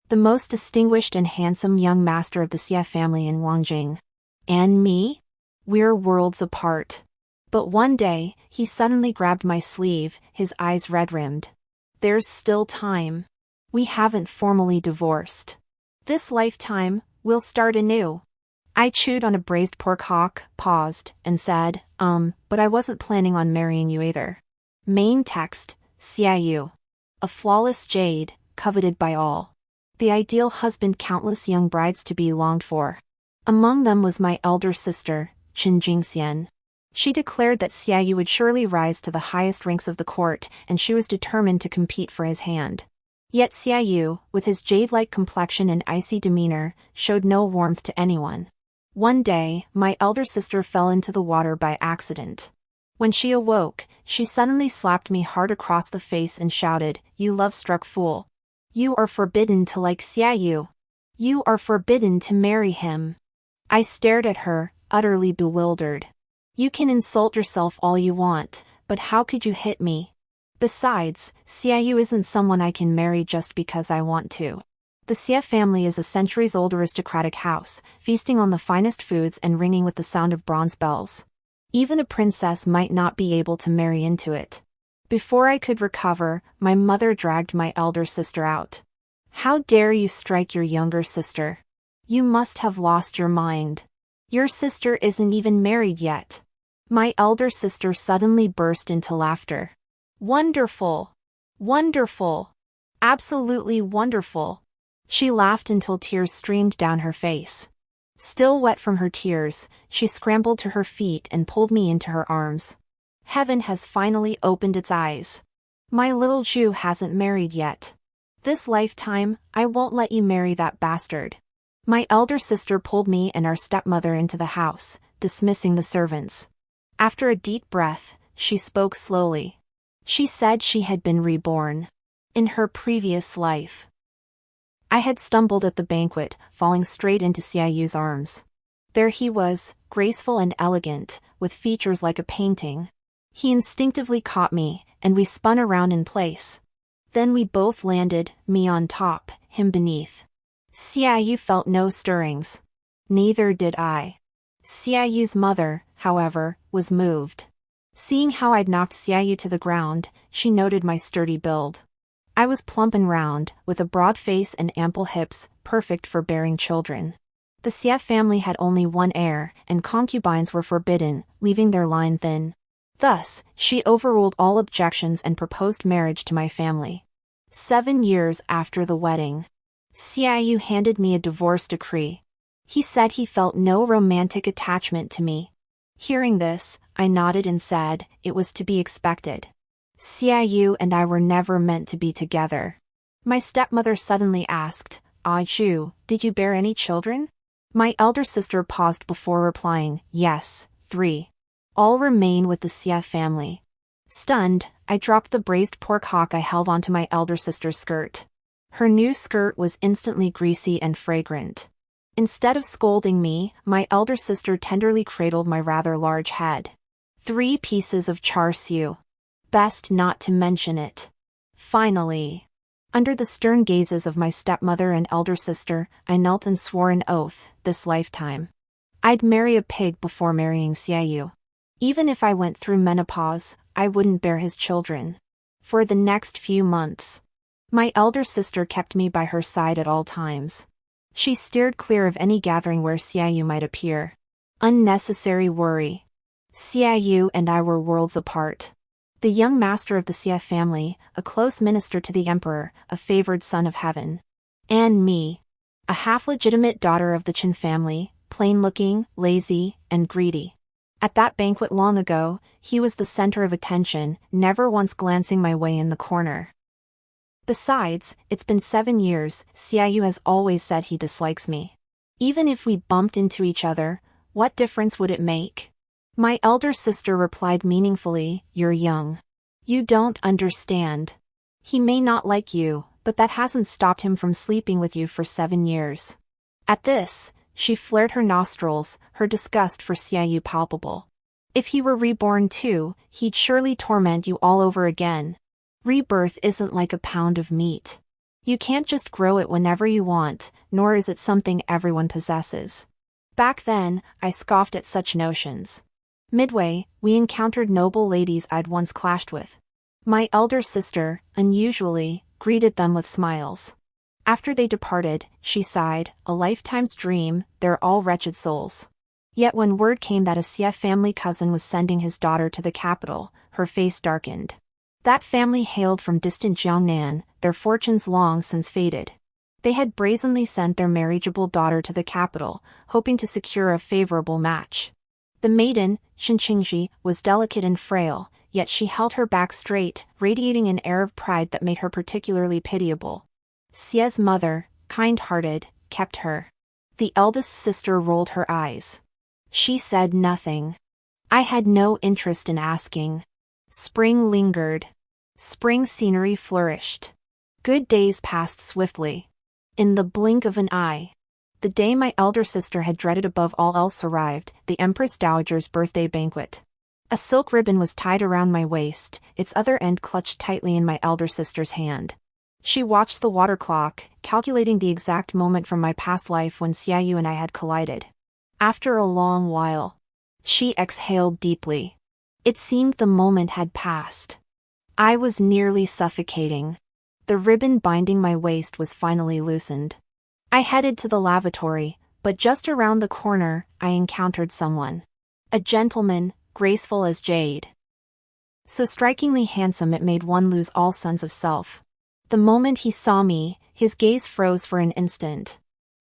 the most distinguished and handsome young master of the Xie family in Wangjing. And me? We're worlds apart. But one day, he suddenly grabbed my sleeve, his eyes red-rimmed. There's still time. We haven't formally divorced. This lifetime, we'll start anew. I chewed on a braised pork hock, paused, and said, but I wasn't planning on marrying you either. Main text, Xie Yu. A flawless jade, coveted by all. The ideal husband countless young brides-to-be longed for. Among them was my elder sister, Qin. She declared that Xie Yu would surely rise to the highest ranks of the court, and she was determined to compete for his hand. Yet Xie Yu, with his jade-like complexion and icy demeanor, showed no warmth to anyone. One day, my elder sister fell into the water by accident. When she awoke, she suddenly slapped me hard across the face and shouted, "You love-struck fool! You are forbidden to like Xie Yu! You are forbidden to marry him!" I stared at her, utterly bewildered. You can insult yourself all you want, but how could you hit me? Besides, Xie Yu isn't someone I can marry just because I want to. The Xie family is a centuries-old aristocratic house, feasting on the finest foods and ringing with the sound of bronze bells. Even a princess might not be able to marry into it. Before I could recover, my mother dragged my elder sister out. "How dare you strike your younger sister? You must have lost your mind. Your sister isn't even married yet." My elder sister suddenly burst into laughter. "Wonderful! Wonderful! Absolutely wonderful!" She laughed until tears streamed down her face. Still wet from her tears, she scrambled to her feet and pulled me into her arms. Heaven has finally opened its eyes. My little Ju hasn't married yet. This lifetime, I won't let you marry that bastard. My elder sister pulled me and our stepmother into the house, dismissing the servants. After a deep breath, she spoke slowly. She said she had been reborn. In her previous life. I had stumbled at the banquet, falling straight into Xie Yu's arms. There he was, graceful and elegant, with features like a painting. He instinctively caught me, and we spun around in place. Then we both landed, me on top, him beneath. Xie Yu felt no stirrings. Neither did I. Xie Yu's mother, however, was moved. Seeing how I'd knocked Xie Yu to the ground, she noted my sturdy build. I was plump and round, with a broad face and ample hips, perfect for bearing children. The Xie family had only one heir, and concubines were forbidden, leaving their line thin. Thus, she overruled all objections and proposed marriage to my family. 7 years after the wedding, Xie Yu handed me a divorce decree. He said he felt no romantic attachment to me. Hearing this, I nodded and said, it was to be expected. Xie Yu and I were never meant to be together. My stepmother suddenly asked, Ju, did you bear any children? My elder sister paused before replying, yes, 3. All remain with the Xie family. Stunned, I dropped the braised pork hock I held onto my elder sister's skirt. Her new skirt was instantly greasy and fragrant. Instead of scolding me, my elder sister tenderly cradled my rather large head. 3 pieces of char siu. Best not to mention it. Finally. Under the stern gazes of my stepmother and elder sister, I knelt and swore an oath, this lifetime. I'd marry a pig before marrying Xie Yu. Even if I went through menopause, I wouldn't bear his children. For the next few months, my elder sister kept me by her side at all times. She steered clear of any gathering where Xie Yu might appear. Unnecessary worry. Xie Yu and I were worlds apart. The young master of the Xie family, a close minister to the emperor, a favored son of heaven. And me. A half-legitimate daughter of the Qin family, plain-looking, lazy, and greedy. At that banquet long ago, he was the center of attention, never once glancing my way in the corner. Besides, it's been 7 years, Xie Yu has always said he dislikes me. Even if we bumped into each other, what difference would it make? My elder sister replied meaningfully, you're young. You don't understand. He may not like you, but that hasn't stopped him from sleeping with you for 7 years. At this, she flared her nostrils, her disgust for Xie Yu palpable. If he were reborn too, he'd surely torment you all over again. Rebirth isn't like a pound of meat. You can't just grow it whenever you want, nor is it something everyone possesses. Back then, I scoffed at such notions. Midway, we encountered noble ladies I'd once clashed with. My elder sister, unusually, greeted them with smiles. After they departed, she sighed, "A lifetime's dream, they're all wretched souls." Yet when word came that a Xie family cousin was sending his daughter to the capital, her face darkened. That family hailed from distant Jiangnan, their fortunes long since faded. They had brazenly sent their marriageable daughter to the capital, hoping to secure a favorable match. The maiden, Xie, was delicate and frail, yet she held her back straight, radiating an air of pride that made her particularly pitiable. Xie's mother, kind-hearted, kept her. The eldest sister rolled her eyes. She said nothing. I had no interest in asking. Spring lingered. Spring scenery flourished. Good days passed swiftly. In the blink of an eye. The day my elder sister had dreaded above all else arrived, the Empress Dowager's birthday banquet. A silk ribbon was tied around my waist, its other end clutched tightly in my elder sister's hand. She watched the water clock, calculating the exact moment from my past life when Xie Yu and I had collided. After a long while, she exhaled deeply. It seemed the moment had passed. I was nearly suffocating. The ribbon binding my waist was finally loosened. I headed to the lavatory, but just around the corner, I encountered someone. A gentleman, graceful as jade. So strikingly handsome it made one lose all sense of self. The moment he saw me, his gaze froze for an instant.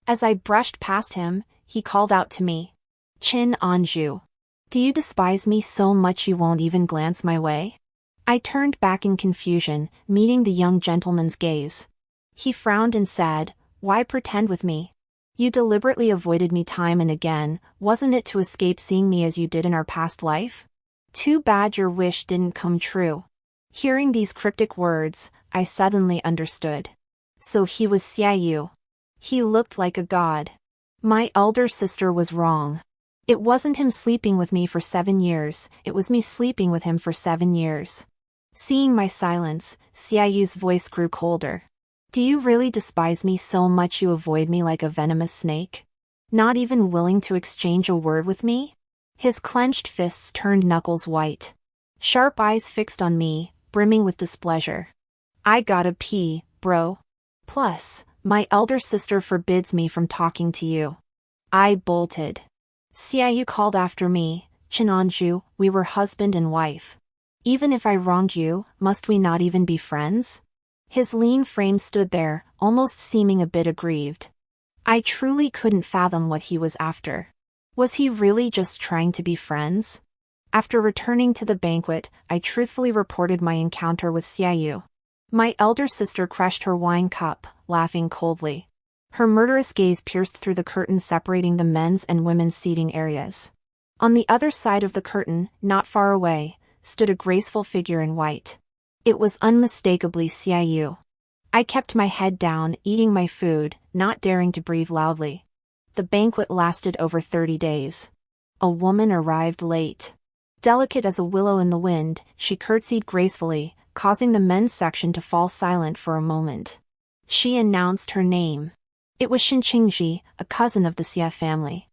As I brushed past him, he called out to me. "Qin Anju. Do you despise me so much you won't even glance my way?" I turned back in confusion, meeting the young gentleman's gaze. He frowned and said, "Why pretend with me? You deliberately avoided me time and again, wasn't it to escape seeing me as you did in our past life? Too bad your wish didn't come true." Hearing these cryptic words, I suddenly understood. So he was Xie Yu. He looked like a god. My elder sister was wrong. It wasn't him sleeping with me for 7 years, it was me sleeping with him for 7 years. Seeing my silence, Xie Yu's voice grew colder. "Do you really despise me so much you avoid me like a venomous snake? Not even willing to exchange a word with me?" His clenched fists turned knuckles white. Sharp eyes fixed on me, brimming with displeasure. "I gotta pee, bro. Plus, my elder sister forbids me from talking to you." I bolted. Xie Yu called after me, "Qin Anju, we were husband and wife. Even if I wronged you, must we not even be friends?" His lean frame stood there, almost seeming a bit aggrieved. I truly couldn't fathom what he was after. Was he really just trying to be friends? After returning to the banquet, I truthfully reported my encounter with Xie Yu. My elder sister crushed her wine cup, laughing coldly. Her murderous gaze pierced through the curtain separating the men's and women's seating areas. On the other side of the curtain, not far away, stood a graceful figure in white. It was unmistakably Xie Yu. I kept my head down, eating my food, not daring to breathe loudly. The banquet lasted over 30 days. A woman arrived late. Delicate as a willow in the wind, she curtsied gracefully, causing the men's section to fall silent for a moment. She announced her name. It was Xie, a cousin of the Xie family.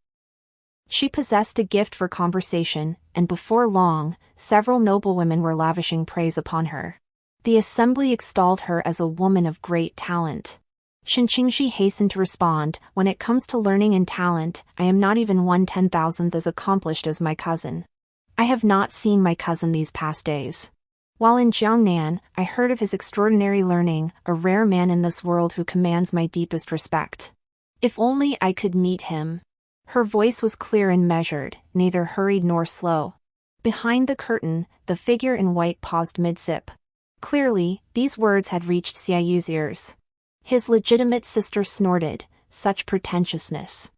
She possessed a gift for conversation, and before long, several noblewomen were lavishing praise upon her. The assembly extolled her as a woman of great talent. Xie hastened to respond, "When it comes to learning and talent, I am not even 1/10,000th as accomplished as my cousin. I have not seen my cousin these past days. While in Jiangnan, I heard of his extraordinary learning, a rare man in this world who commands my deepest respect. If only I could meet him." Her voice was clear and measured, neither hurried nor slow. Behind the curtain, the figure in white paused mid-sip. Clearly, these words had reached Xie Yu's ears. His legitimate sister snorted, "Such pretentiousness."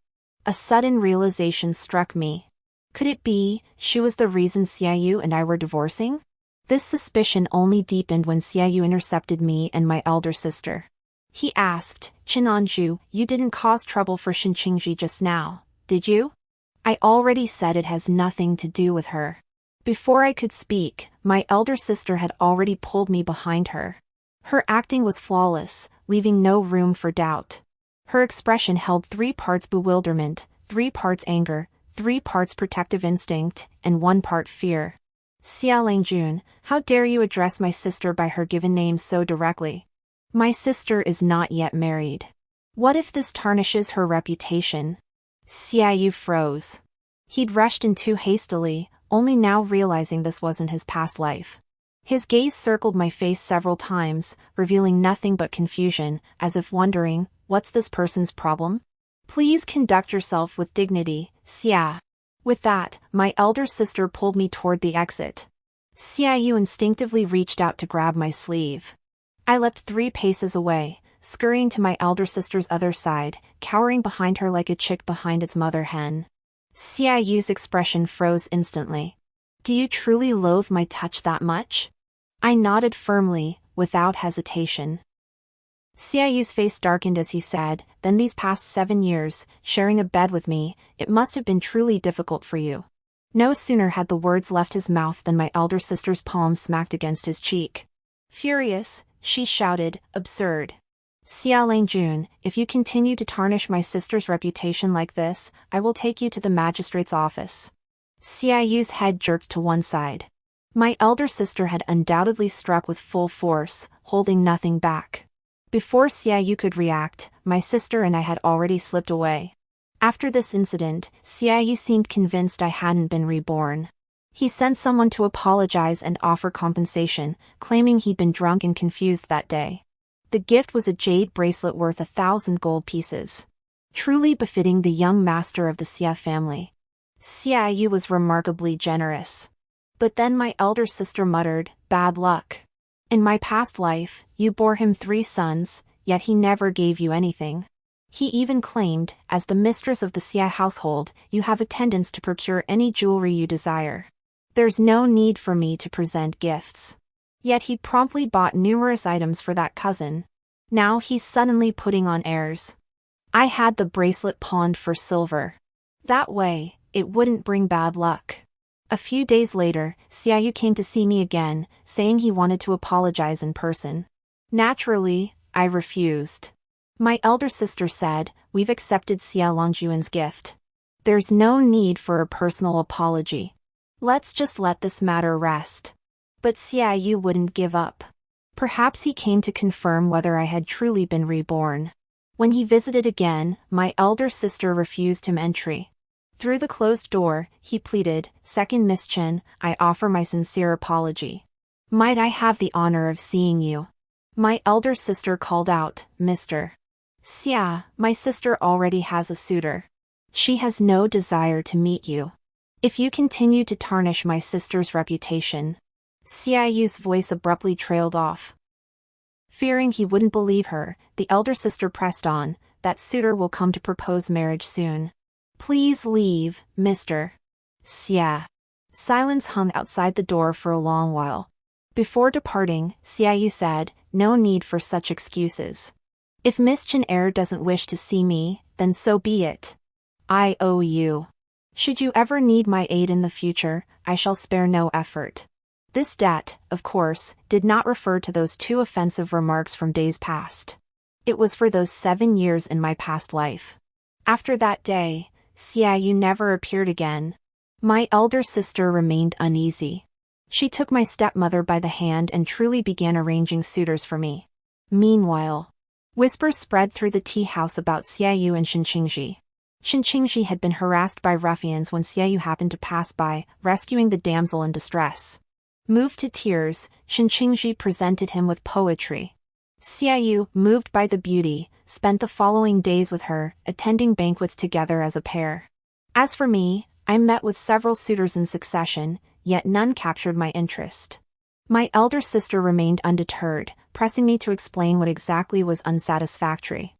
A sudden realization struck me. Could it be, she was the reason Xie Yu and I were divorcing? This suspicion only deepened when Xie Yu intercepted me and my elder sister. He asked, "Qin Anju, you didn't cause trouble for Xie just now, did you?" I already said it has nothing to do with her. Before I could speak, my elder sister had already pulled me behind her. Her acting was flawless, leaving no room for doubt. Her expression held 3 parts bewilderment, 3 parts anger, 3 parts protective instinct, and 1 part fear. Xie Langjun, how dare you address my sister by her given name so directly? My sister is not yet married. What if this tarnishes her reputation? Xie Yu froze. He'd rushed in too hastily, only now realizing this wasn't his past life. His gaze circled my face several times, revealing nothing but confusion, as if wondering, what's this person's problem? Please conduct yourself with dignity, Xia. With that, my elder sister pulled me toward the exit. Xie Yu instinctively reached out to grab my sleeve. I leapt 3 paces away, scurrying to my elder sister's other side, cowering behind her like a chick behind its mother hen. Xie Yu's expression froze instantly. Do you truly loathe my touch that much? I nodded firmly, without hesitation. Xie Yu's face darkened as he said, then these past 7 years, sharing a bed with me, it must have been truly difficult for you. No sooner had the words left his mouth than my elder sister's palm smacked against his cheek. Furious, she shouted, absurd. Xie Langjun, if you continue to tarnish my sister's reputation like this, I will take you to the magistrate's office. Xie Yu's head jerked to one side. My elder sister had undoubtedly struck with full force, holding nothing back. Before Xie Yu could react, my sister and I had already slipped away. After this incident, Xie Yu seemed convinced I hadn't been reborn. He sent someone to apologize and offer compensation, claiming he'd been drunk and confused that day. The gift was a jade bracelet worth 1,000 gold pieces. Truly befitting the young master of the Xie family. Xie Yu was remarkably generous. But then my elder sister muttered, bad luck. In my past life, you bore him 3 sons, yet he never gave you anything. He even claimed, as the mistress of the Xie household, you have a tendency to procure any jewelry you desire. There's no need for me to present gifts. Yet he promptly bought numerous items for that cousin. Now he's suddenly putting on airs. I had the bracelet pawned for silver. That way, it wouldn't bring bad luck. A few days later, Xie Yu came to see me again, saying he wanted to apologize in person. Naturally, I refused. My elder sister said, we've accepted Xie Langjun's gift. There's no need for a personal apology. Let's just let this matter rest. But Xie Yu wouldn't give up. Perhaps he came to confirm whether I had truly been reborn. When he visited again, my elder sister refused him entry. Through the closed door, he pleaded, Second Miss Chen, I offer my sincere apology. Might I have the honor of seeing you? My elder sister called out, Mr. Xia, my sister already has a suitor. She has no desire to meet you. If you continue to tarnish my sister's reputation. Xie Yu's voice abruptly trailed off. Fearing he wouldn't believe her, the elder sister pressed on, that suitor will come to propose marriage soon. Please leave, Mr. Xia. Silence hung outside the door for a long while. Before departing, Xie Yu said, no need for such excuses. If Miss Chen doesn't wish to see me, then so be it. I owe you. Should you ever need my aid in the future, I shall spare no effort. This debt, of course, did not refer to those 2 offensive remarks from days past. It was for those 7 years in my past life. After that day, Xie Yu never appeared again. My elder sister remained uneasy. She took my stepmother by the hand and truly began arranging suitors for me. Meanwhile, whispers spread through the tea house about Xie Yu and Qingji. Qingji had been harassed by ruffians when Xie Yu happened to pass by, rescuing the damsel in distress. Moved to tears, Qingji presented him with poetry. Xie Yu, moved by the beauty, spent the following days with her, attending banquets together as a pair. As for me, I met with several suitors in succession, yet none captured my interest. My elder sister remained undeterred, pressing me to explain what exactly was unsatisfactory.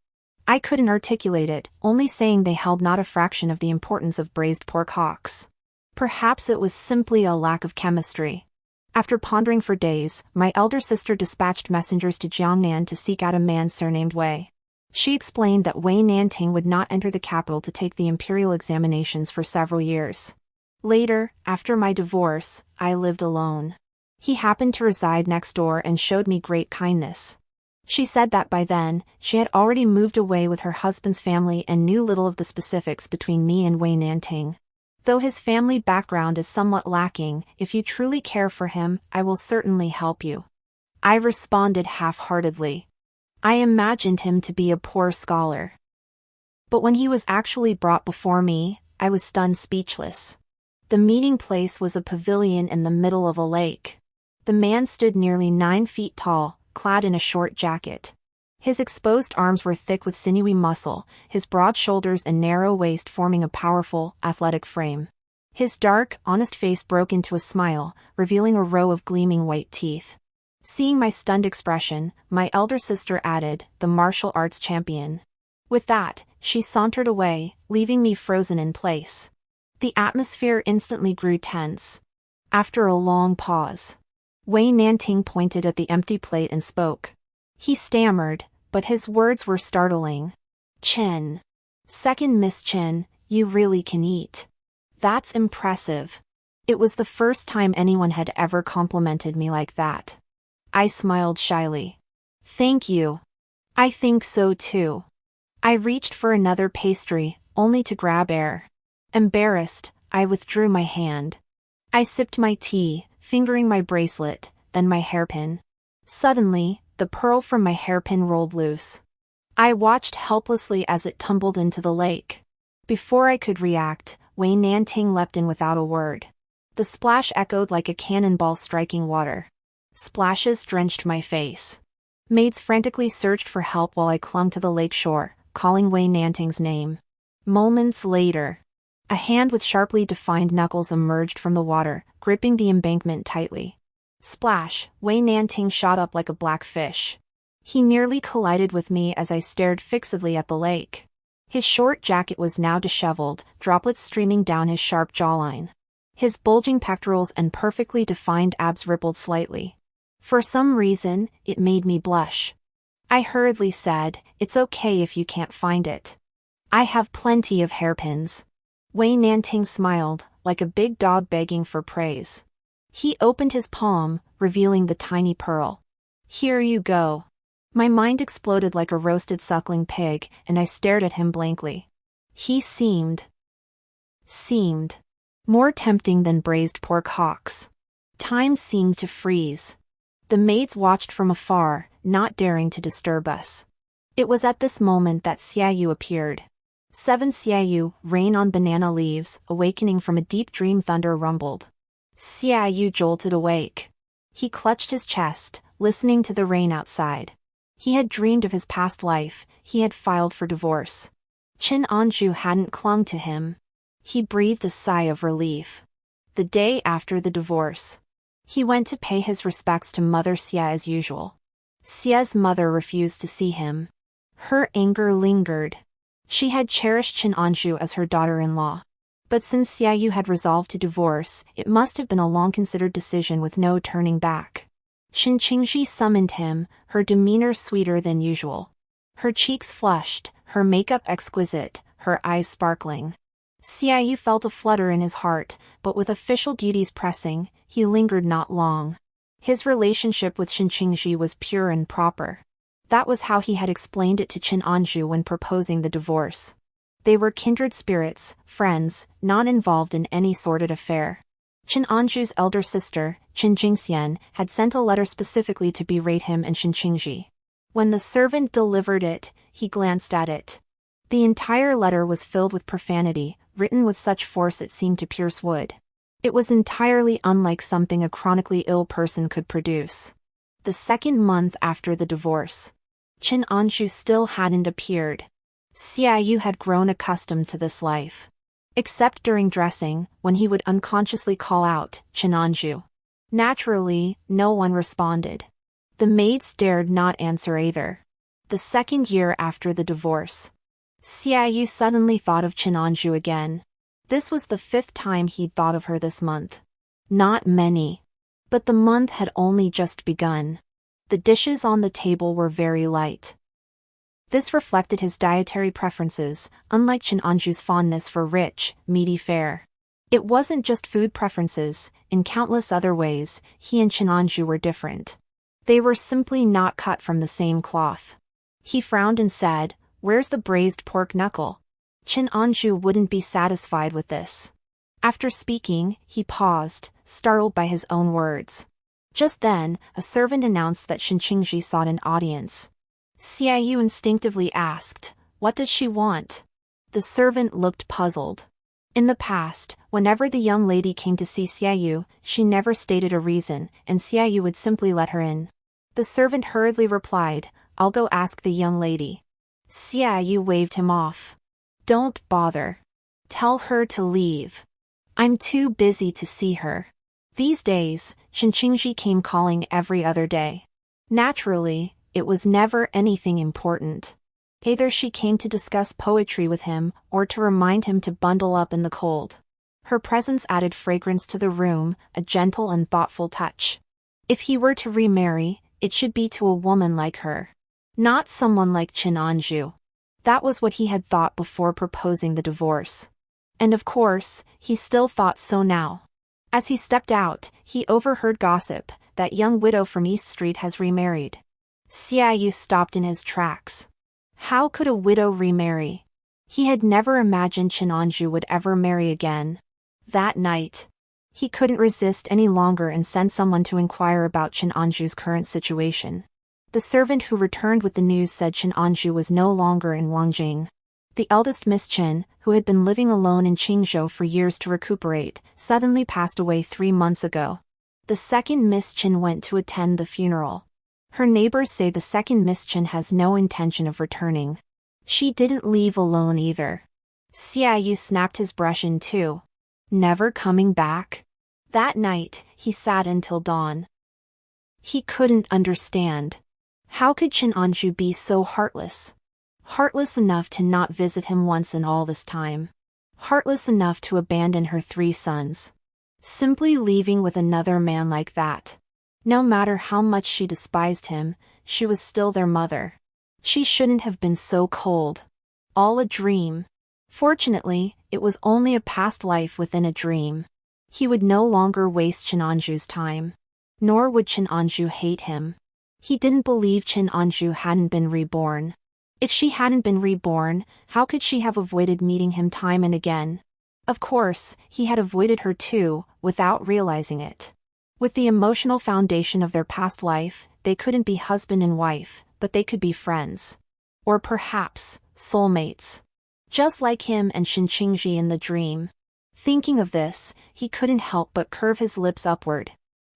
I couldn't articulate it, only saying they held not a fraction of the importance of braised pork hocks. Perhaps it was simply a lack of chemistry. After pondering for days, my elder sister dispatched messengers to Jiangnan to seek out a man surnamed Wei. She explained that Wei Nanting would not enter the capital to take the imperial examinations for several years. Later, after my divorce, I lived alone. He happened to reside next door and showed me great kindness. She said that by then, she had already moved away with her husband's family and knew little of the specifics between me and Wei Nanting. Though his family background is somewhat lacking, if you truly care for him, I will certainly help you. I responded half-heartedly. I imagined him to be a poor scholar. But when he was actually brought before me, I was stunned speechless. The meeting place was a pavilion in the middle of a lake. The man stood nearly 9 feet tall, clad in a short jacket. His exposed arms were thick with sinewy muscle, his broad shoulders and narrow waist forming a powerful, athletic frame. His dark, honest face broke into a smile, revealing a row of gleaming white teeth. Seeing my stunned expression, my elder sister added, "The martial arts champion." With that, she sauntered away, leaving me frozen in place. The atmosphere instantly grew tense. After a long pause, Wei Nanting pointed at the empty plate and spoke. He stammered, but his words were startling. "Chen. Second Miss Chen, you really can eat. That's impressive." It was the first time anyone had ever complimented me like that. I smiled shyly. "Thank you. I think so too." I reached for another pastry, only to grab air. Embarrassed, I withdrew my hand. I sipped my tea, fingering my bracelet, then my hairpin. Suddenly, the pearl from my hairpin rolled loose. I watched helplessly as it tumbled into the lake. Before I could react, Wei Nanting leapt in without a word. The splash echoed like a cannonball striking water. Splashes drenched my face. Maids frantically searched for help while I clung to the lake shore, calling Wei Nanting's name. Moments later, a hand with sharply defined knuckles emerged from the water, gripping the embankment tightly. Splash! Wei Nanting shot up like a black fish. He nearly collided with me as I stared fixedly at the lake. His short jacket was now disheveled, droplets streaming down his sharp jawline. His bulging pectorals and perfectly defined abs rippled slightly. For some reason, it made me blush. I hurriedly said, "It's okay if you can't find it. I have plenty of hairpins." Wei Nanting smiled, like a big dog begging for praise. He opened his palm, revealing the tiny pearl. "Here you go." My mind exploded like a roasted suckling pig, and I stared at him blankly. He seemed more tempting than braised pork hocks. Time seemed to freeze. The maids watched from afar, not daring to disturb us. It was at this moment that Xie Yu appeared. 7 Xie Yu, rain on banana leaves, awakening from a deep dream. Thunder rumbled. Xie Yu jolted awake. He clutched his chest, listening to the rain outside. He had dreamed of his past life, he had filed for divorce. Chen Anju hadn't clung to him. He breathed a sigh of relief. The day after the divorce, he went to pay his respects to Mother Xie as usual. Xie's mother refused to see him. Her anger lingered. She had cherished Chen Anju as her daughter-in-law. But since Xie Yu had resolved to divorce, it must have been a long-considered decision with no turning back. Chen Qingji summoned him, her demeanor sweeter than usual. Her cheeks flushed, her makeup exquisite, her eyes sparkling. Xie Yu felt a flutter in his heart, but with official duties pressing, he lingered not long. His relationship with Chen Qingji was pure and proper. That was how he had explained it to Chen Anju when proposing the divorce. They were kindred spirits, friends, not involved in any sordid affair. Chen Anju's elder sister, Chen Jingxian, had sent a letter specifically to berate him and Chen Qingji. When the servant delivered it, he glanced at it. The entire letter was filled with profanity, written with such force it seemed to pierce wood. It was entirely unlike something a chronically ill person could produce. The second month after the divorce, Chen Anju still hadn't appeared. Xie Yu had grown accustomed to this life. Except during dressing, when he would unconsciously call out, "Chen Anju." Naturally, no one responded. The maids dared not answer either. The second year after the divorce, Xie Yu suddenly thought of Chen Anju again. This was the 5th time he'd thought of her this month. Not many. But the month had only just begun. The dishes on the table were very light. This reflected his dietary preferences, unlike Chen Anju's fondness for rich, meaty fare. It wasn't just food preferences, in countless other ways, he and Chenanju were different. They were simply not cut from the same cloth. He frowned and said, "Where's the braised pork knuckle?" Chenanju wouldn't be satisfied with this. After speaking, he paused, startled by his own words. Just then, a servant announced that Shinqingji sought an audience. Xie Yu instinctively asked, "What does she want?" The servant looked puzzled. In the past, whenever the young lady came to see Xie Yu, she never stated a reason, and Xie Yu would simply let her in. The servant hurriedly replied, "I'll go ask the young lady." Xie Yu waved him off. "Don't bother. Tell her to leave. I'm too busy to see her." These days, Shinqingji came calling every other day. Naturally, it was never anything important. Either she came to discuss poetry with him, or to remind him to bundle up in the cold. Her presence added fragrance to the room, a gentle and thoughtful touch. If he were to remarry, it should be to a woman like her. Not someone like Chenanju. That was what he had thought before proposing the divorce. And of course, he still thought so now. As he stepped out, he overheard gossip, "That young widow from East Street has remarried." Xie Yu stopped in his tracks. How could a widow remarry? He had never imagined Chenanju would ever marry again. That night, he couldn't resist any longer and sent someone to inquire about Chenanju's current situation. The servant who returned with the news said Chenanju was no longer in Wangjing. The eldest Miss Chen, who had been living alone in Qingzhou for years to recuperate, suddenly passed away 3 months ago. The second Miss Chen went to attend the funeral. Her neighbors say the second Miss Chen has no intention of returning. She didn't leave alone either. Xie Yu snapped his brush in two. Never coming back? That night, he sat until dawn. He couldn't understand. How could Chenanju be so heartless? Heartless enough to not visit him once in all this time. Heartless enough to abandon her 3 sons. Simply leaving with another man like that. No matter how much she despised him, she was still their mother. She shouldn't have been so cold. All a dream. Fortunately, it was only a past life within a dream. He would no longer waste Chenanju's time. Nor would Chenanju hate him. He didn't believe Chenanju hadn't been reborn. If she hadn't been reborn, how could she have avoided meeting him time and again? Of course, he had avoided her too, without realizing it. With the emotional foundation of their past life, they couldn't be husband and wife, but they could be friends. Or perhaps, soulmates. Just like him and Shinqingji in the dream. Thinking of this, he couldn't help but curve his lips upward.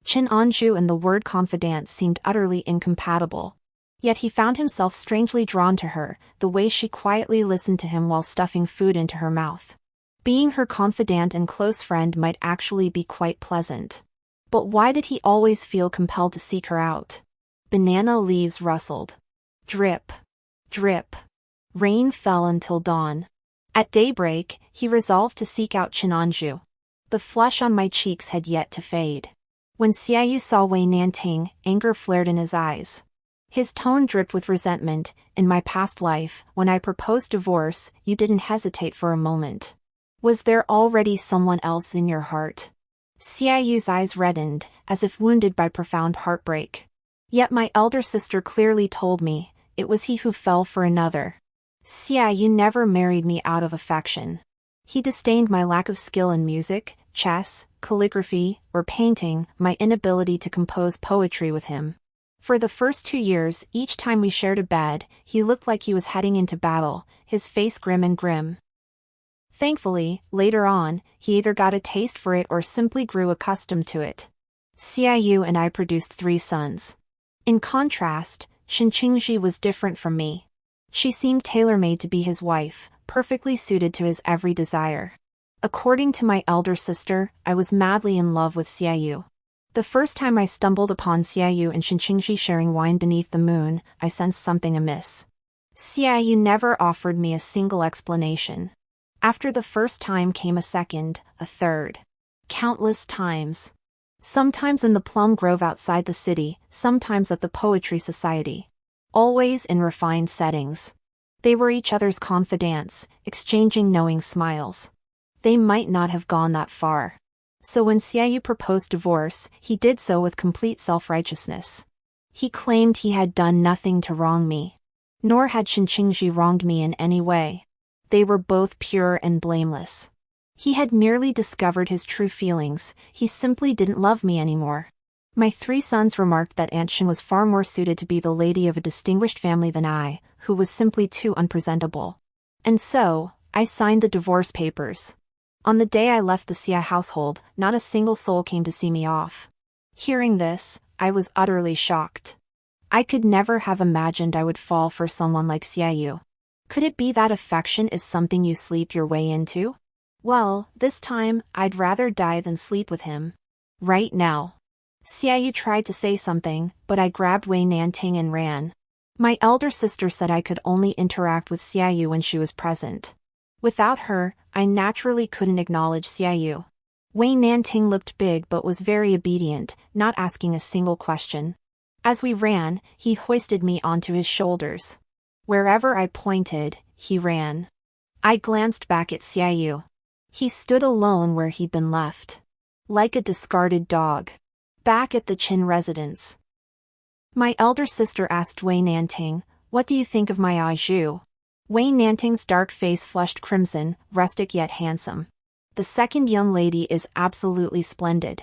Chenanju and the word confidant seemed utterly incompatible. Yet he found himself strangely drawn to her, the way she quietly listened to him while stuffing food into her mouth. Being her confidant and close friend might actually be quite pleasant. But why did he always feel compelled to seek her out? Banana leaves rustled. Drip. Drip. Rain fell until dawn. At daybreak, he resolved to seek out Chenanju. The flush on my cheeks had yet to fade. When Xie Yu saw Wei Nanting, anger flared in his eyes. His tone dripped with resentment. "In my past life, when I proposed divorce, you didn't hesitate for a moment. Was there already someone else in your heart?" Xie Yu's eyes reddened, as if wounded by profound heartbreak. "Yet my elder sister clearly told me, it was he who fell for another. Xie Yu never married me out of affection. He disdained my lack of skill in music, chess, calligraphy, or painting, my inability to compose poetry with him. For the first 2 years, each time we shared a bed, he looked like he was heading into battle, his face grim and grim. Thankfully, later on, he either got a taste for it or simply grew accustomed to it. Xie Yu and I produced 3 sons. In contrast, Shinqingji was different from me. She seemed tailor-made to be his wife, perfectly suited to his every desire. According to my elder sister, I was madly in love with Xie Yu. The first time I stumbled upon Xie Yu and Shinqingji sharing wine beneath the moon, I sensed something amiss. Xie Yu never offered me a single explanation. After the first time came a second, a third. Countless times. Sometimes in the plum grove outside the city, sometimes at the Poetry Society. Always in refined settings. They were each other's confidants, exchanging knowing smiles. they might not have gone that far. So when Xie Yu proposed divorce, he did so with complete self-righteousness. He claimed he had done nothing to wrong me. Nor had Qingji wronged me in any way. They were both pure and blameless. He had merely discovered his true feelings, he simply didn't love me anymore. My 3 sons remarked that Aunt Shin was far more suited to be the lady of a distinguished family than I, who was simply too unpresentable. And so, I signed the divorce papers. On the day I left the Xie household, not a single soul came to see me off. Hearing this, I was utterly shocked. I could never have imagined I would fall for someone like Xie Yu. Could it be that affection is something you sleep your way into? Well, this time, I'd rather die than sleep with him. Right now. Xie Yu tried to say something, but I grabbed Wei Nanting and ran. My elder sister said I could only interact with Xie Yu when she was present. Without her, I naturally couldn't acknowledge Xie Yu. Wei Nanting looked big but was very obedient, not asking a single question. As we ran, he hoisted me onto his shoulders. Wherever I pointed, he ran. I glanced back at Xie Yu. He stood alone where he'd been left. Like a discarded dog. Back at the Qin residence. My elder sister asked Wei Nanting, "What do you think of my Anew?" Wei Nanting's dark face flushed crimson, rustic yet handsome. The second young lady is absolutely splendid.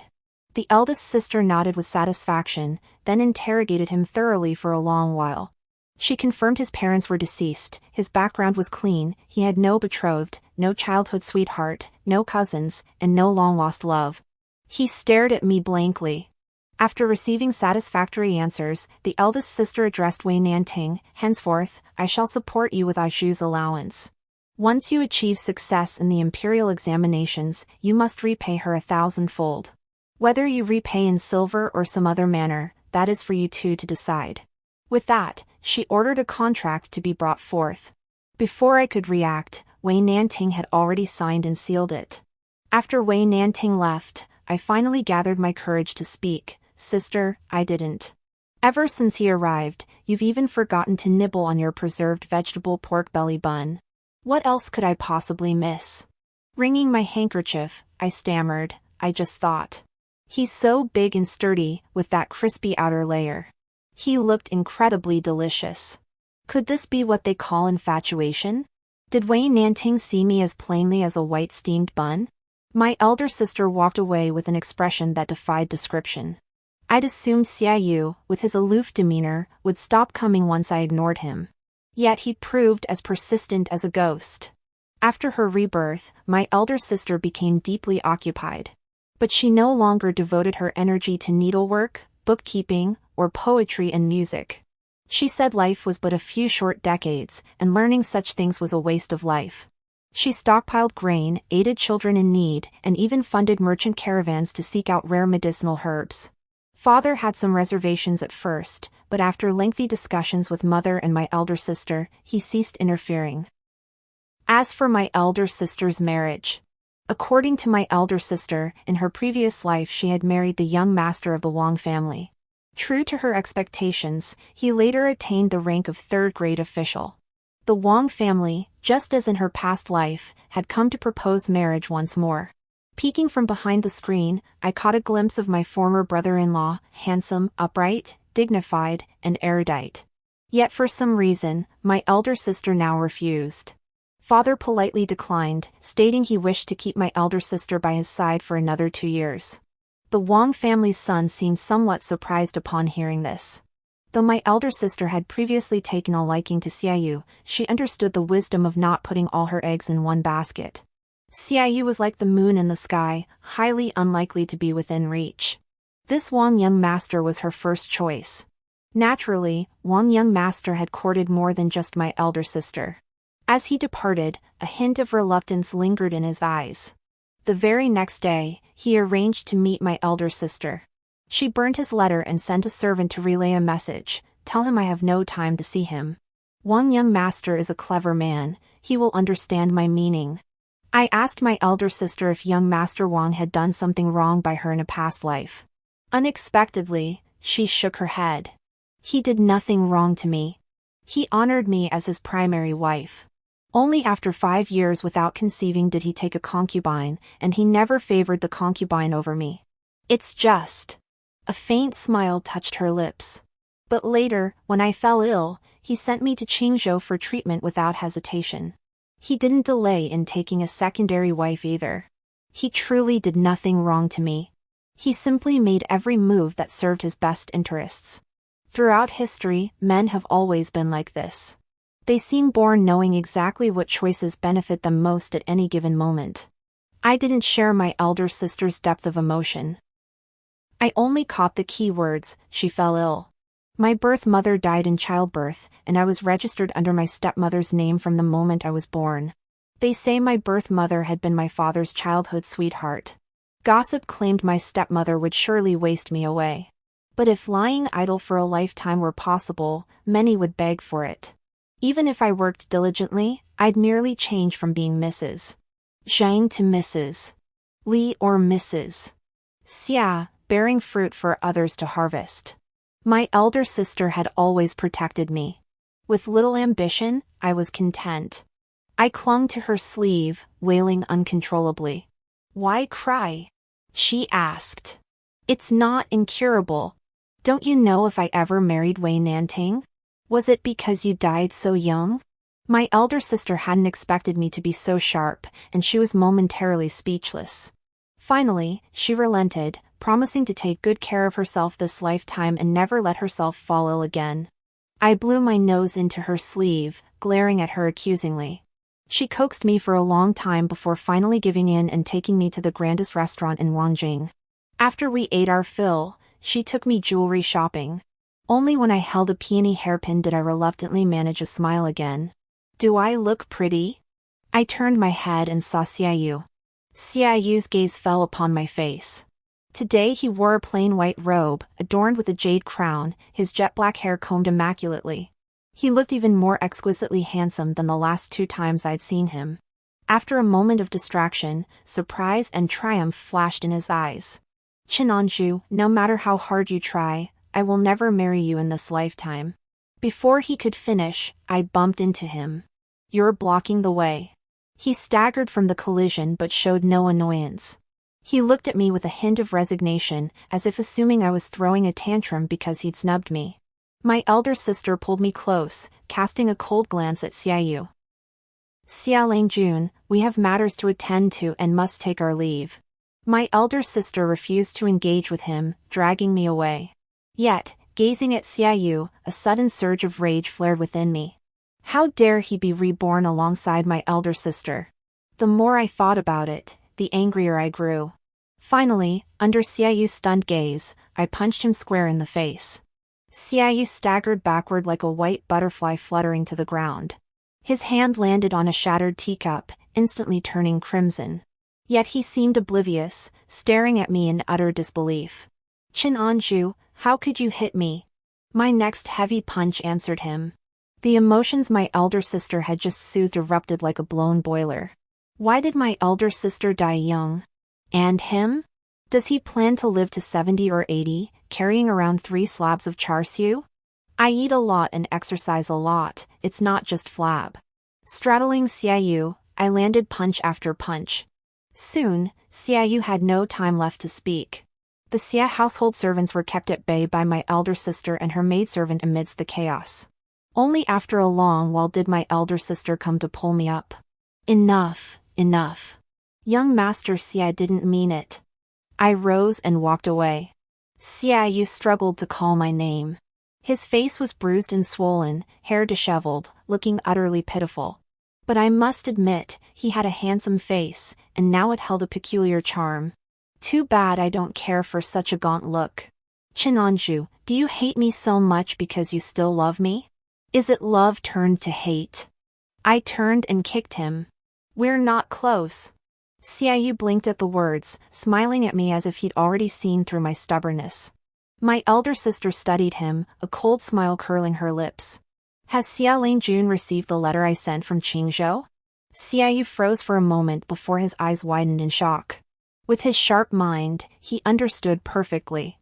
The eldest sister nodded with satisfaction, then interrogated him thoroughly for a long while. She confirmed his parents were deceased, his background was clean, he had no betrothed, no childhood sweetheart, no cousins, and no long-lost love. He stared at me blankly. After receiving satisfactory answers, the eldest sister addressed Wei Nanting, "Henceforth, I shall support you with Aju's allowance. Once you achieve success in the imperial examinations, you must repay her 1,000-fold. Whether you repay in silver or some other manner, that is for you two to decide." With that, she ordered a contract to be brought forth. Before I could react, Wei Nanting had already signed and sealed it. After Wei Nanting left, I finally gathered my courage to speak. "Sister, I didn't. Ever since he arrived, you've even forgotten to nibble on your preserved vegetable pork belly bun. What else could I possibly miss?" Wringing my handkerchief, I stammered, "I just thought. He's so big and sturdy, with that crispy outer layer. He looked incredibly delicious. Could this be what they call infatuation? Did Wei Nanting see me as plainly as a white steamed bun?" My elder sister walked away with an expression that defied description. I'd assumed Xie Yu, with his aloof demeanor, would stop coming once I ignored him. Yet he proved as persistent as a ghost. After her rebirth, my elder sister became deeply occupied. But she no longer devoted her energy to needlework, bookkeeping, or poetry and music. She said life was but a few short decades, and learning such things was a waste of life. She stockpiled grain, aided children in need, and even funded merchant caravans to seek out rare medicinal herbs. Father had some reservations at first, but after lengthy discussions with mother and my elder sister, he ceased interfering. As for my elder sister's marriage, according to my elder sister, in her previous life she had married the young master of the Wang family. True to her expectations, he later attained the rank of third-grade official. The Wang family, just as in her past life, had come to propose marriage once more. Peeking from behind the screen, I caught a glimpse of my former brother-in-law, handsome, upright, dignified, and erudite. Yet for some reason, my elder sister now refused. Father politely declined, stating he wished to keep my elder sister by his side for another 2 years. The Wang family's son seemed somewhat surprised upon hearing this. Though my elder sister had previously taken a liking to Xie Yu, she understood the wisdom of not putting all her eggs in one basket. Xie Yu was like the moon in the sky, highly unlikely to be within reach. This Wang young master was her first choice. Naturally, Wang young master had courted more than just my elder sister. As he departed, a hint of reluctance lingered in his eyes. The very next day, he arranged to meet my elder sister. She burned his letter and sent a servant to relay a message, "Tell him I have no time to see him. Wang young master is a clever man, he will understand my meaning." I asked my elder sister if young Master Wang had done something wrong by her in a past life. Unexpectedly, she shook her head. "He did nothing wrong to me. He honored me as his primary wife. Only after 5 years without conceiving did he take a concubine, and he never favored the concubine over me. It's just. A faint smile touched her lips. But later, when I fell ill, he sent me to Qingzhou for treatment without hesitation. He didn't delay in taking a secondary wife either. He truly did nothing wrong to me. He simply made every move that served his best interests. Throughout history, men have always been like this. They seem born knowing exactly what choices benefit them most at any given moment. I didn't share my elder sister's depth of emotion. I only caught the key words: she fell ill. My birth mother died in childbirth, and I was registered under my stepmother's name from the moment I was born. They say my birth mother had been my father's childhood sweetheart. Gossip claimed my stepmother would surely waste me away. But if lying idle for a lifetime were possible, many would beg for it. Even if I worked diligently, I'd merely change from being Mrs. Zhang to Mrs. Li or Mrs. Xia, bearing fruit for others to harvest. My elder sister had always protected me. With little ambition, I was content. I clung to her sleeve, wailing uncontrollably. "Why cry?" she asked. "It's not incurable. Don't you know if I ever married Wei Nanting? Was it because you died so young?" My elder sister hadn't expected me to be so sharp, and she was momentarily speechless. Finally, she relented, promising to take good care of herself this lifetime and never let herself fall ill again. I blew my nose into her sleeve, glaring at her accusingly. She coaxed me for a long time before finally giving in and taking me to the grandest restaurant in Wangjing. After we ate our fill, she took me jewelry shopping. Only when I held a peony hairpin did I reluctantly manage a smile again. "Do I look pretty?" I turned my head and saw Xie Yu. Xie Yu's gaze fell upon my face. Today he wore a plain white robe, adorned with a jade crown, his jet black hair combed immaculately. He looked even more exquisitely handsome than the last 2 times I'd seen him. After a moment of distraction, surprise and triumph flashed in his eyes. "Chinanju, no matter how hard you try, I will never marry you in this lifetime." Before he could finish, I bumped into him. "You're blocking the way." He staggered from the collision but showed no annoyance. He looked at me with a hint of resignation, as if assuming I was throwing a tantrum because he'd snubbed me. My elder sister pulled me close, casting a cold glance at Xie Yu. "Xia Langjun, we have matters to attend to and must take our leave." My elder sister refused to engage with him, dragging me away. Yet, gazing at Xie Yu, a sudden surge of rage flared within me. How dare he be reborn alongside my elder sister? The more I thought about it, the angrier I grew. Finally, under Xie Yu's stunned gaze, I punched him square in the face. Xie Yu staggered backward like a white butterfly fluttering to the ground. His hand landed on a shattered teacup, instantly turning crimson. Yet he seemed oblivious, staring at me in utter disbelief. "Chinanju, how could you hit me?" My next heavy punch answered him. The emotions my elder sister had just soothed erupted like a blown boiler. Why did my elder sister die young? And him? Does he plan to live to 70 or 80, carrying around 3 slabs of char siu? I eat a lot and exercise a lot, it's not just flab. Straddling Xie Yu, I landed punch after punch. Soon, Xie Yu had no time left to speak. The Xie household servants were kept at bay by my elder sister and her maidservant amidst the chaos. Only after a long while did my elder sister come to pull me up. "Enough, enough. Young Master Xie didn't mean it." I rose and walked away. Xie Yu struggled to call my name. His face was bruised and swollen, hair disheveled, looking utterly pitiful. But I must admit, he had a handsome face, and now it held a peculiar charm. Too bad I don't care for such a gaunt look. "Chinanju, do you hate me so much because you still love me? Is it love turned to hate?" I turned and kicked him. "We're not close." Xie Yu blinked at the words, smiling at me as if he'd already seen through my stubbornness. My elder sister studied him, a cold smile curling her lips. "Has Xia Langjun received the letter I sent from Qingzhou?" Xie Yu froze for a moment before his eyes widened in shock. With his sharp mind, he understood perfectly.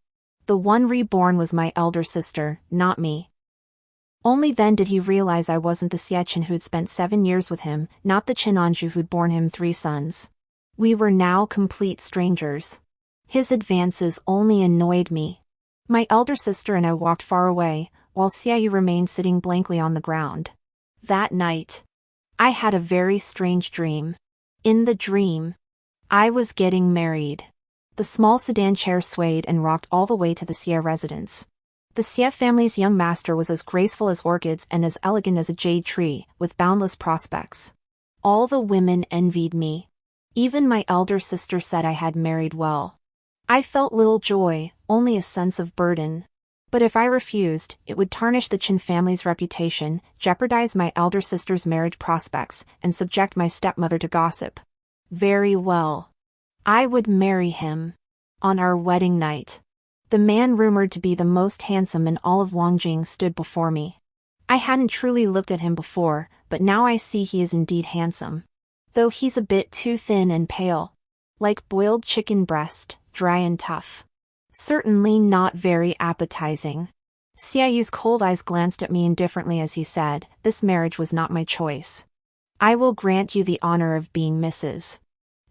The one reborn was my elder sister, not me. Only then did he realize I wasn't the Xie who'd spent 7 years with him, not the Anju who'd borne him 3 sons. We were now complete strangers. His advances only annoyed me. My elder sister and I walked far away, while Xie Yu remained sitting blankly on the ground. That night, I had a very strange dream. In the dream, I was getting married. The small sedan chair swayed and rocked all the way to the Xie residence. The Xie family's young master was as graceful as orchids and as elegant as a jade tree, with boundless prospects. All the women envied me. Even my elder sister said I had married well. I felt little joy, only a sense of burden. But if I refused, it would tarnish the Qin family's reputation, jeopardize my elder sister's marriage prospects, and subject my stepmother to gossip. Very well. I would marry him. On our wedding night, the man rumored to be the most handsome in all of Wangjing stood before me. I hadn't truly looked at him before, but now I see he is indeed handsome. Though he's a bit too thin and pale. Like boiled chicken breast, dry and tough. Certainly not very appetizing. Xie Yu's cold eyes glanced at me indifferently as he said, "This marriage was not my choice. I will grant you the honor of being Mrs.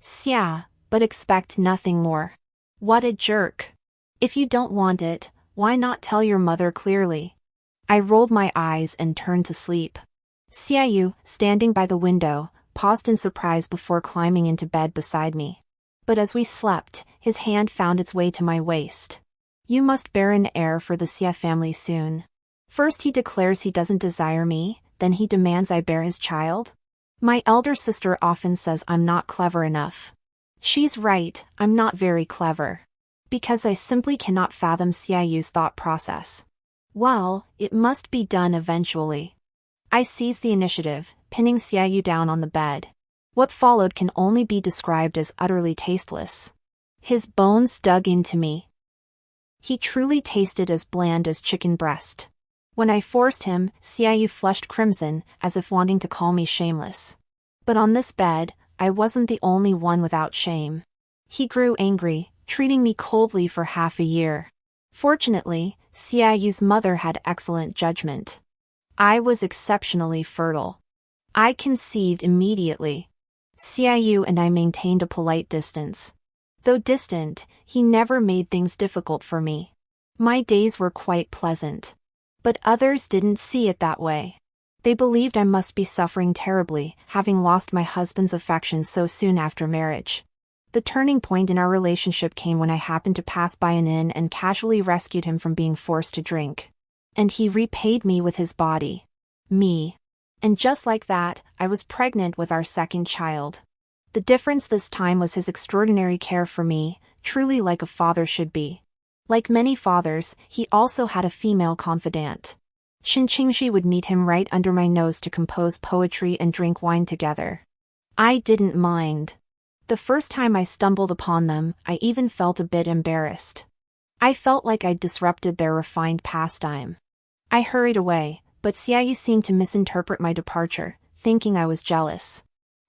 Xia, but expect nothing more." What a jerk. If you don't want it, why not tell your mother clearly? I rolled my eyes and turned to sleep. Xie Yu, standing by the window, paused in surprise before climbing into bed beside me. But as we slept, his hand found its way to my waist. "You must bear an heir for the Xie family soon. First he declares he doesn't desire me, then he demands I bear his child? My elder sister often says I'm not clever enough. She's right, I'm not very clever. Because I simply cannot fathom Xie Yu's thought process. Well, it must be done eventually." I seized the initiative, pinning Xie Yu down on the bed. What followed can only be described as utterly tasteless. His bones dug into me. He truly tasted as bland as chicken breast. When I forced him, Xie Yu flushed crimson, as if wanting to call me shameless. But on this bed, I wasn't the only one without shame. He grew angry, treating me coldly for half a year. Fortunately, Xie Yu's mother had excellent judgment. I was exceptionally fertile. I conceived immediately. Xie Yu and I maintained a polite distance. Though distant, he never made things difficult for me. My days were quite pleasant. But others didn't see it that way. They believed I must be suffering terribly, having lost my husband's affection so soon after marriage. The turning point in our relationship came when I happened to pass by an inn and casually rescued him from being forced to drink. And he repaid me with his body. Me. And just like that, I was pregnant with our second child. The difference this time was his extraordinary care for me, truly like a father should be. Like many fathers, he also had a female confidant. Xie would meet him right under my nose to compose poetry and drink wine together. I didn't mind. The first time I stumbled upon them, I even felt a bit embarrassed. I felt like I'd disrupted their refined pastime. I hurried away, but Xie Yu seemed to misinterpret my departure, thinking I was jealous.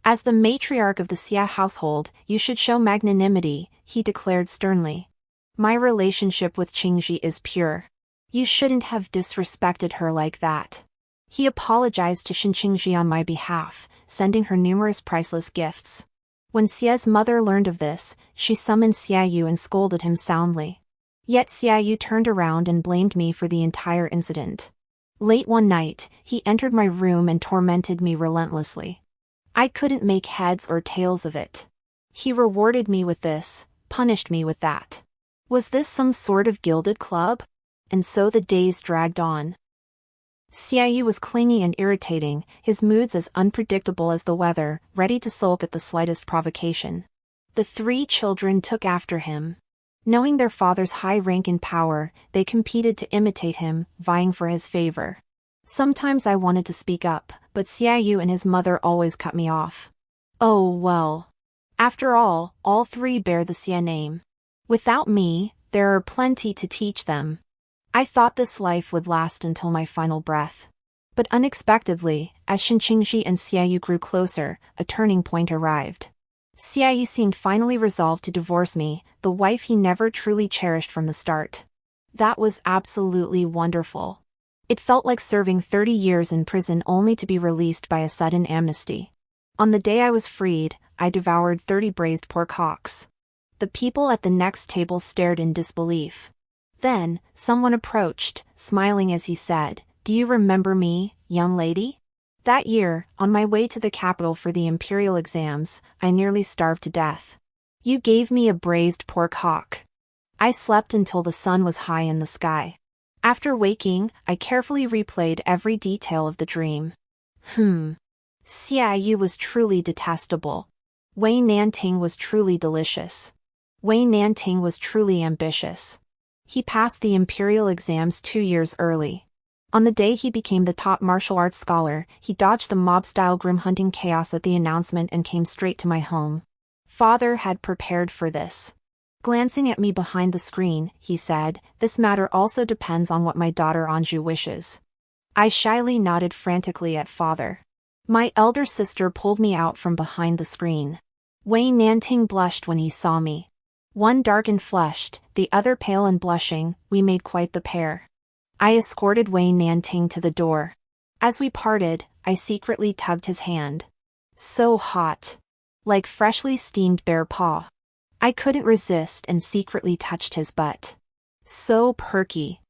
"As the matriarch of the Xie household, you should show magnanimity," he declared sternly. "My relationship with Qingji is pure. You shouldn't have disrespected her like that." He apologized to Qingji on my behalf, sending her numerous priceless gifts. When Xie's mother learned of this, she summoned Xie Yu and scolded him soundly. Yet Xie Yu turned around and blamed me for the entire incident. Late one night, he entered my room and tormented me relentlessly. I couldn't make heads or tails of it. He rewarded me with this, punished me with that. Was this some sort of gilded club? And so the days dragged on. Xie Yu was clingy and irritating, his moods as unpredictable as the weather, ready to sulk at the slightest provocation. The 3 children took after him. Knowing their father's high rank and power, they competed to imitate him, vying for his favor. Sometimes I wanted to speak up, but Xie Yu and his mother always cut me off. Oh well. After all 3 bear the Xie name. Without me, there are plenty to teach them. I thought this life would last until my final breath. But unexpectedly, as Qingji and Xie Yu grew closer, a turning point arrived. Xie Yu seemed finally resolved to divorce me, the wife he never truly cherished from the start. That was absolutely wonderful. It felt like serving 30 years in prison only to be released by a sudden amnesty. On the day I was freed, I devoured 30 braised pork hocks. The people at the next table stared in disbelief. Then, someone approached, smiling as he said, "Do you remember me, young lady? That year, on my way to the capital for the imperial exams, I nearly starved to death. You gave me a braised pork hock. I slept until the sun was high in the sky. After waking, I carefully replayed every detail of the dream. Xie Yu was truly detestable. Wei Nanting was truly delicious. Wei Nanting was truly ambitious. He passed the imperial exams 2 years early. On the day he became the top martial arts scholar, he dodged the mob-style grim hunting chaos at the announcement and came straight to my home. Father had prepared for this. Glancing at me behind the screen, he said, "This matter also depends on what my daughter Anju wishes." I shyly nodded frantically at father. My elder sister pulled me out from behind the screen. Wei Nanting blushed when he saw me. One dark and flushed, the other pale and blushing, we made quite the pair. I escorted Wei Nanting to the door. As we parted, I secretly tugged his hand. So hot. Like freshly steamed bear paw. I couldn't resist and secretly touched his butt. So perky.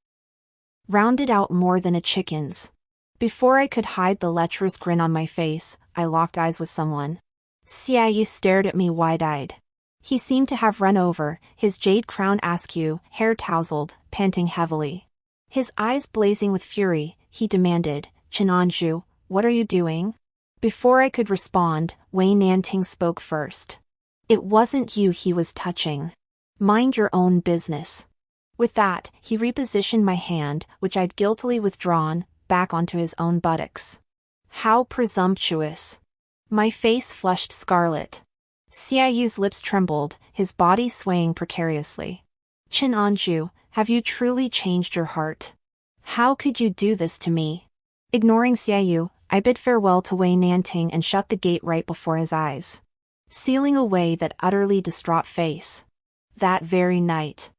Rounded out more than a chicken's. Before I could hide the lecherous grin on my face, I locked eyes with someone. Xie Yu stared at me wide-eyed. He seemed to have run over, his jade crown askew, hair tousled, panting heavily. His eyes blazing with fury, he demanded, "Anju, what are you doing?" Before I could respond, Wei Nanting spoke first. "It wasn't you he was touching. Mind your own business." With that, he repositioned my hand, which I'd guiltily withdrawn, back onto his own buttocks. How presumptuous. My face flushed scarlet. Xie Yu's lips trembled, his body swaying precariously. "Anju, have you truly changed your heart? How could you do this to me?" Ignoring Xie Yu, I bid farewell to Wei Nanting and shut the gate right before his eyes, sealing away that utterly distraught face. That very night,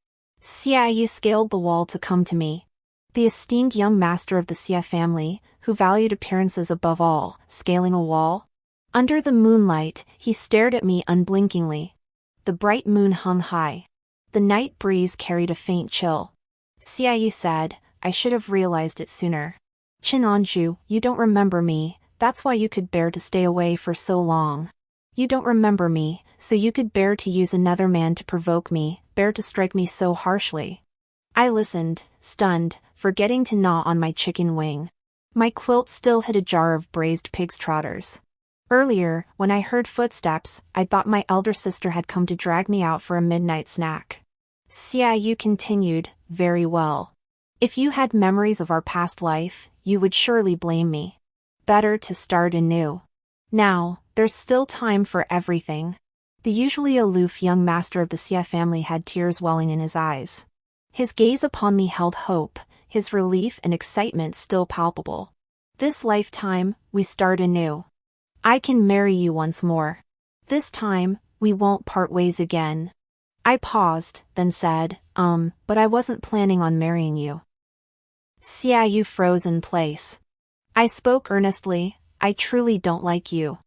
Xie Yu scaled the wall to come to me. The esteemed young master of the Xie family, who valued appearances above all, scaling a wall. Under the moonlight, he stared at me unblinkingly. The bright moon hung high. The night breeze carried a faint chill. Xie Yu said, "I should have realized it sooner. Anju, you don't remember me, that's why you could bear to stay away for so long. You don't remember me, so you could bear to use another man to provoke me, bear to strike me so harshly." I listened, stunned, forgetting to gnaw on my chicken wing. My quilt still hid a jar of braised pig's trotters. Earlier, when I heard footsteps, I thought my elder sister had come to drag me out for a midnight snack. Xie Yu continued, "Very well. If you had memories of our past life, you would surely blame me. Better to start anew. Now, there's still time for everything." The usually aloof young master of the Xie family had tears welling in his eyes. His gaze upon me held hope, his relief and excitement still palpable. "This lifetime, we start anew. I can marry you once more. This time, we won't part ways again." I paused, then said, but I wasn't planning on marrying you." Xie Yu froze in place. I spoke earnestly, "I truly don't like you."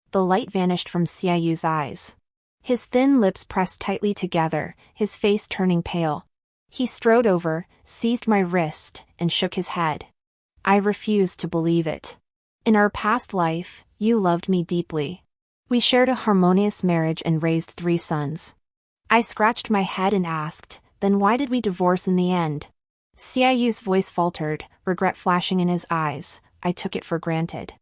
The light vanished from Xie Yu's eyes. His thin lips pressed tightly together, his face turning pale. He strode over, seized my wrist, and shook his head. "I refuse to believe it. In our past life, you loved me deeply. We shared a harmonious marriage and raised 3 sons. I scratched my head and asked, "Then why did we divorce in the end?" Xie Yu's voice faltered, regret flashing in his eyes. I took it for granted.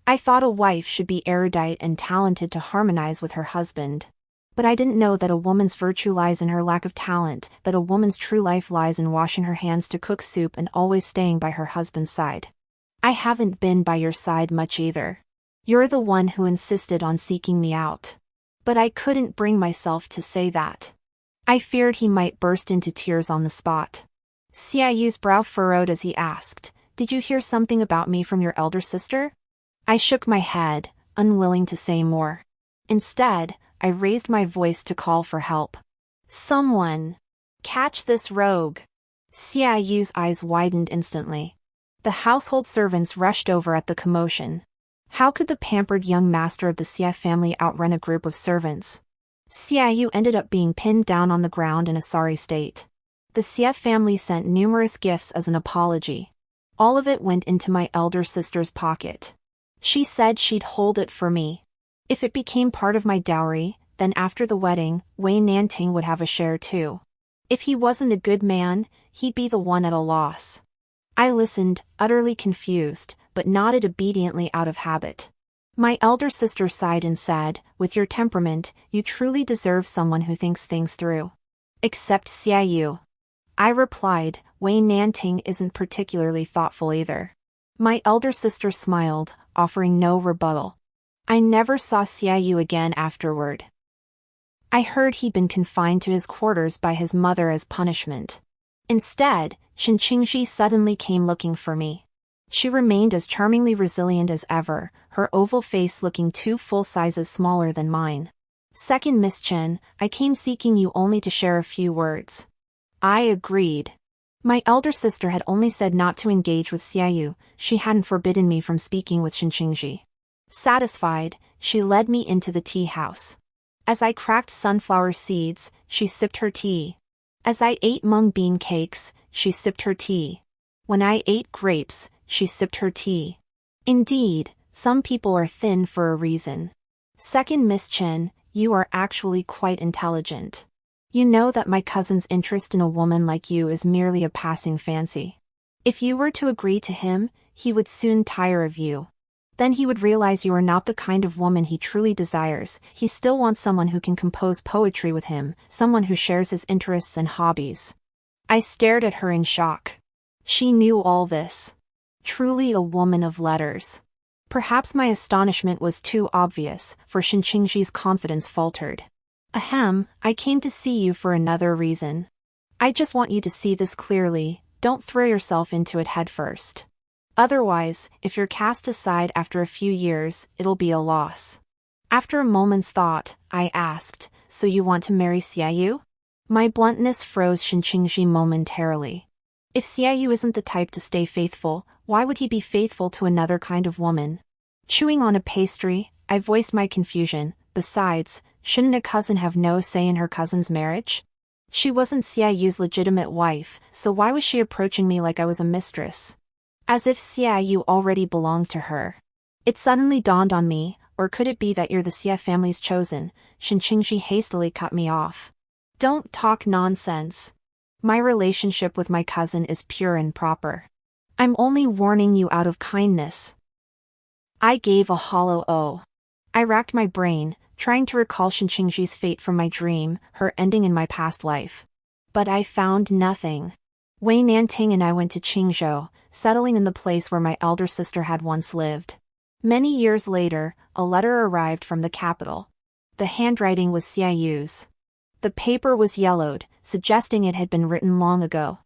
I thought a wife should be erudite and talented to harmonize with her husband. But I didn't know that a woman's virtue lies in her lack of talent, that a woman's true life lies in washing her hands to cook soup and always staying by her husband's side. I haven't been by your side much either. You're the one who insisted on seeking me out. But I couldn't bring myself to say that. I feared he might burst into tears on the spot. Xie Yu's brow furrowed as he asked, "Did you hear something about me from your elder sister?" I shook my head, unwilling to say more. Instead, I raised my voice to call for help. "Someone! Catch this rogue!" Xie Yu's eyes widened instantly. The household servants rushed over at the commotion. How could the pampered young master of the Xie family outrun a group of servants? Xie Yu ended up being pinned down on the ground in a sorry state. The Xie family sent numerous gifts as an apology. All of it went into my elder sister's pocket. She said she'd hold it for me. If it became part of my dowry, then after the wedding, Wei Nanting would have a share too. If he wasn't a good man, he'd be the one at a loss. I listened, utterly confused, but nodded obediently out of habit. My elder sister sighed and said, "With your temperament, you truly deserve someone who thinks things through." Except Xie Yu. I replied, "Wei Nanting isn't particularly thoughtful either." My elder sister smiled, offering no rebuttal. I never saw Xie Yu again afterward. I heard he'd been confined to his quarters by his mother as punishment. Instead, Qingji suddenly came looking for me. She remained as charmingly resilient as ever, her oval face looking 2 full sizes smaller than mine. "Second Miss Chen, I came seeking you only to share a few words." I agreed. My elder sister had only said not to engage with Xie Yu, she hadn't forbidden me from speaking with Qingji. Satisfied, she led me into the tea house. As I cracked sunflower seeds, she sipped her tea. As I ate mung bean cakes, she sipped her tea. When I ate grapes, she sipped her tea. Indeed, some people are thin for a reason. Second Miss Chen, you are actually quite intelligent. You know that my cousin's interest in a woman like you is merely a passing fancy. If you were to agree to him, he would soon tire of you. Then he would realize you are not the kind of woman he truly desires. He still wants someone who can compose poetry with him, someone who shares his interests and hobbies. I stared at her in shock. She knew all this. Truly a woman of letters. Perhaps my astonishment was too obvious, for Qingji's confidence faltered. "Ahem, I came to see you for another reason. I just want you to see this clearly, don't throw yourself into it head first. Otherwise, if you're cast aside after a few years, it'll be a loss." After a moment's thought, I asked, "So you want to marry Xie Yu?" My bluntness froze Qingji momentarily. If Xie Yu isn't the type to stay faithful, why would he be faithful to another kind of woman? Chewing on a pastry, I voiced my confusion. Besides, shouldn't a cousin have no say in her cousin's marriage? She wasn't Xie Yu's legitimate wife, so why was she approaching me like I was a mistress? As if Xie Yu already belonged to her. It suddenly dawned on me, or could it be that you're the Xie family's chosen? Qingji hastily cut me off. "Don't talk nonsense. My relationship with my cousin is pure and proper. I'm only warning you out of kindness." I gave a hollow "oh." I racked my brain, trying to recall Qingji's fate from my dream, her ending in my past life. But I found nothing. Wei Nanting and I went to Qingzhou, settling in the place where my elder sister had once lived. Many years later, a letter arrived from the capital. The handwriting was Xie Yu's. The paper was yellowed, suggesting it had been written long ago.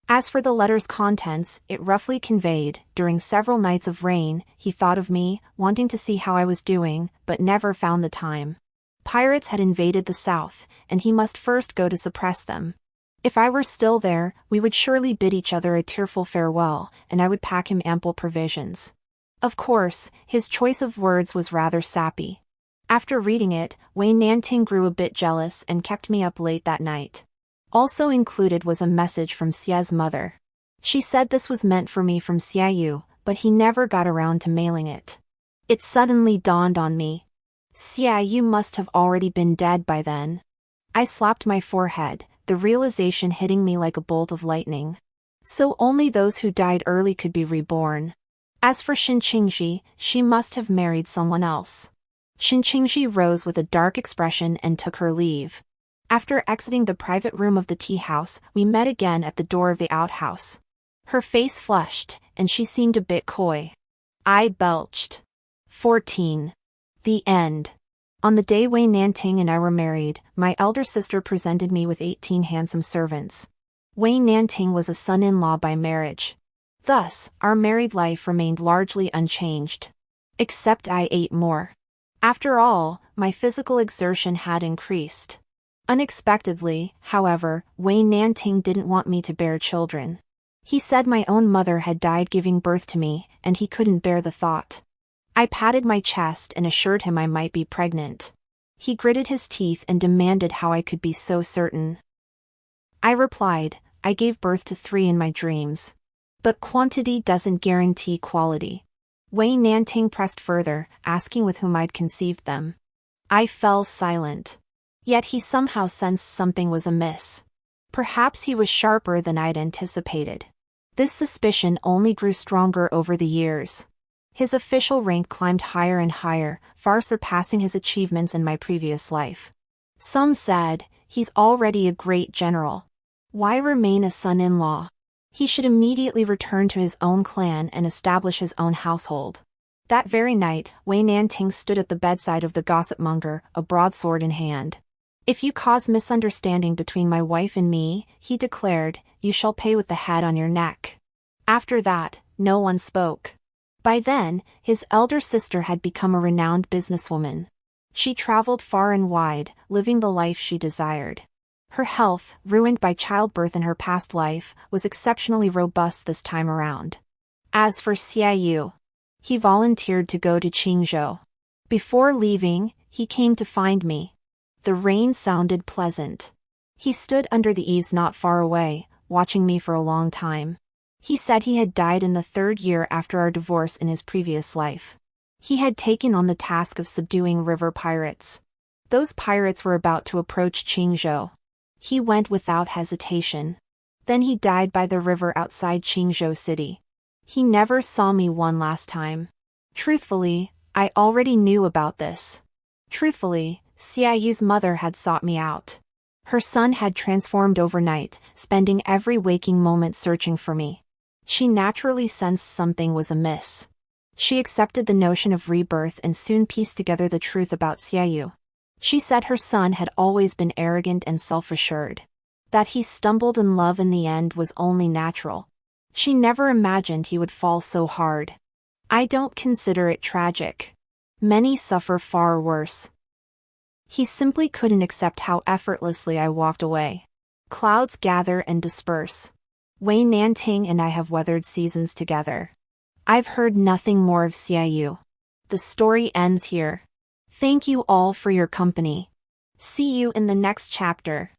As for the letter's contents, it roughly conveyed, during several nights of rain, he thought of me, wanting to see how I was doing, but never found the time. Pirates had invaded the south, and he must first go to suppress them. If I were still there, we would surely bid each other a tearful farewell, and I would pack him ample provisions. Of course, his choice of words was rather sappy. After reading it, Wei Nanting grew a bit jealous and kept me up late that night. Also included was a message from Xie's mother. She said this was meant for me from Xie Yu, but he never got around to mailing it. It suddenly dawned on me. Xie Yu must have already been dead by then. I slapped my forehead, the realization hitting me like a bolt of lightning. So only those who died early could be reborn. As for Qingji, she must have married someone else. Qingji rose with a dark expression and took her leave. After exiting the private room of the tea house, we met again at the door of the outhouse. Her face flushed, and she seemed a bit coy. I belched. 14. The end. On the day Wei Nanting and I were married, my elder sister presented me with 18 handsome servants. Wei Nanting was a son-in-law by marriage. Thus, our married life remained largely unchanged. Except I ate more. After all, my physical exertion had increased. Unexpectedly, however, Wei Nanting didn't want me to bear children. He said my own mother had died giving birth to me, and he couldn't bear the thought. I patted my chest and assured him I might be pregnant. He gritted his teeth and demanded how I could be so certain. I replied, I gave birth to 3 in my dreams. But quantity doesn't guarantee quality. Wei Nanting pressed further, asking with whom I'd conceived them. I fell silent. Yet he somehow sensed something was amiss. Perhaps he was sharper than I'd anticipated. This suspicion only grew stronger over the years. His official rank climbed higher and higher, far surpassing his achievements in my previous life. Some said, he's already a great general. Why remain a son-in-law? He should immediately return to his own clan and establish his own household. That very night, Wei Nanting stood at the bedside of the gossipmonger, a broadsword in hand. If you cause misunderstanding between my wife and me, he declared, you shall pay with the head on your neck. After that, no one spoke. By then, his elder sister had become a renowned businesswoman. She traveled far and wide, living the life she desired. Her health, ruined by childbirth in her past life, was exceptionally robust this time around. As for Xie Yu, he volunteered to go to Qingzhou. Before leaving, he came to find me. The rain sounded pleasant. He stood under the eaves not far away, watching me for a long time. He said he had died in the 3rd year after our divorce in his previous life. He had taken on the task of subduing river pirates. Those pirates were about to approach Qingzhou. He went without hesitation. Then he died by the river outside Qingzhou city. He never saw me one last time. Truthfully, I already knew about this. Truthfully, Xie Yu's mother had sought me out. Her son had transformed overnight, spending every waking moment searching for me. She naturally sensed something was amiss. She accepted the notion of rebirth and soon pieced together the truth about Xie Yu. She said her son had always been arrogant and self-assured. That he stumbled in love in the end was only natural. She never imagined he would fall so hard. I don't consider it tragic. Many suffer far worse. He simply couldn't accept how effortlessly I walked away. Clouds gather and disperse. Wei Nanting and I have weathered seasons together. I've heard nothing more of Xie Yu. The story ends here. Thank you all for your company. See you in the next chapter.